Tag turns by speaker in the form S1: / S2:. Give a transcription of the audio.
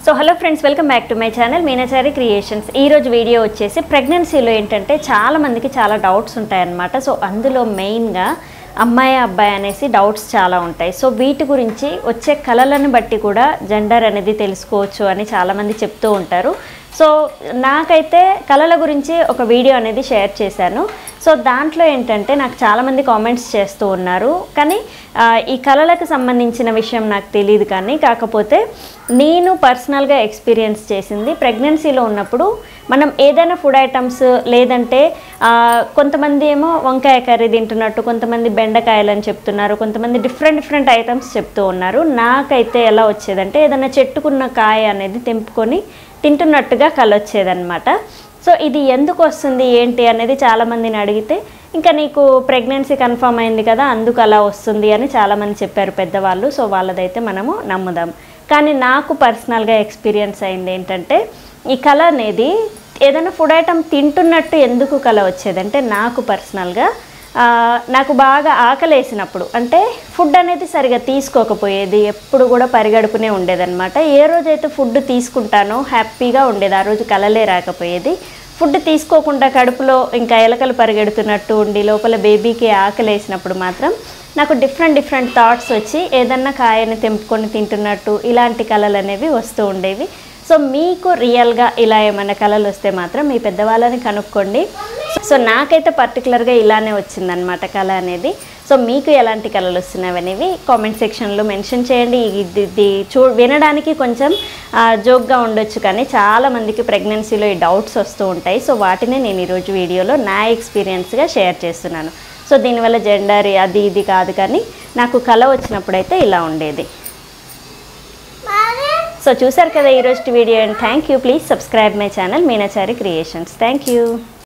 S1: So hello friends, welcome back to my channel Meenachari creations. ఈరోజు video వచ్చేసి ప్రెగ్నెన్సీలో ఏంటంటే చాలా మందికి చాలా డౌట్స్ ఉంటాయన్నమాట. సో అందులో మెయిన్గా అమ్మాయి అబ్బాయి అనేసి డౌట్స్ చాలా ఉంటాయి. సో వీటి గురించి వచ్చే కళలను బట్టి కూడా జెండర్ అనేది తెలుసుకోవచ్చు అని చాలామంది చెప్తూ ఉంటారు. సో నాకైతే కళల గురించి ఒక వీడియో అనేది షేర్ చేశాను. సో దాంట్లో ఏంటంటే నాకు చాలామంది కామెంట్స్ చేస్తూ ఉన్నారు, కానీ ఈ కళలకు సంబంధించిన విషయం నాకు తెలియదు. కానీ కాకపోతే నేను పర్సనల్గా ఎక్స్పీరియన్స్ చేసింది, ప్రెగ్నెన్సీలో ఉన్నప్పుడు మనం ఏదైనా ఫుడ్ ఐటమ్స్ లేదంటే కొంతమంది ఏమో వంకాయ కర్రీ తింటున్నట్టు, కొంతమంది బెండకాయలు అని చెప్తున్నారు, కొంతమంది డిఫరెంట్ ఐటమ్స్ చెప్తూ ఉన్నారు. నాకైతే ఎలా వచ్చేదంటే ఏదైనా చెట్టుకున్న కాయ అనేది తెంపుకొని తింటున్నట్టుగా కళ వచ్చేదన్నమాట. సో ఇది ఎందుకు వస్తుంది ఏంటి అనేది చాలామందిని అడిగితే, ఇంకా నీకు ప్రెగ్నెన్సీ కన్ఫర్మ్ అయింది కదా అందుకు అలా వస్తుంది అని చాలామంది చెప్పారు పెద్దవాళ్ళు. సో వాళ్ళదైతే మనము నమ్ముదాం. కానీ నాకు పర్సనల్గా ఎక్స్పీరియన్స్ అయింది ఏంటంటే, ఈ కళ అనేది ఏదైనా ఫుడ్ ఐటమ్ తింటున్నట్టు ఎందుకు కళ వచ్చేదంటే, నాకు పర్సనల్గా నాకు బాగా ఆకలేసినప్పుడు, అంటే ఫుడ్ అనేది సరిగా తీసుకోకపోయేది, ఎప్పుడు కూడా పరిగడుపునే ఉండేదన్నమాట. ఏ రోజైతే ఫుడ్ తీసుకుంటానో హ్యాపీగా ఉండేది, ఆ రోజు కలలే రాకపోయేది. ఫుడ్ తీసుకోకుండా కడుపులో ఇంకా ఎలకలు పరిగెడుతున్నట్టు ఉండి లోపల బేబీకి ఆకలేసినప్పుడు మాత్రం నాకు డిఫరెంట్ థాట్స్ వచ్చి ఏదన్నా కాయని తెంపుకొని తింటున్నట్టు ఇలాంటి కళలు అనేవి వస్తూ ఉండేవి. సో మీకు రియల్గా ఇలా ఏమైనా కళలు వస్తే మాత్రం మీ పెద్దవాళ్ళని కనుక్కోండి. సో నాకైతే పర్టికులర్గా ఇలానే వచ్చిందనమాట కళ అనేది. సో మీకు ఎలాంటి కళలు వస్తున్నాయి అనేవి కామెంట్ సెక్షన్లో మెన్షన్ చేయండి. ఇది వినడానికి కొంచెం జోక్గా ఉండొచ్చు, కానీ చాలామందికి ప్రెగ్నెన్సీలో ఈ డౌట్స్ వస్తూ ఉంటాయి. సో వాటిని నేను ఈరోజు వీడియోలో నా ఎక్స్పీరియన్స్గా షేర్ చేస్తున్నాను. సో దీనివల్ల జెండర్ అది ఇది కాదు, కానీ నాకు కళ వచ్చినప్పుడైతే ఇలా ఉండేది. సో చూసారు కదా ఈరోజు video, and thank you. Please subscribe my channel Meenachari creations. Thank you.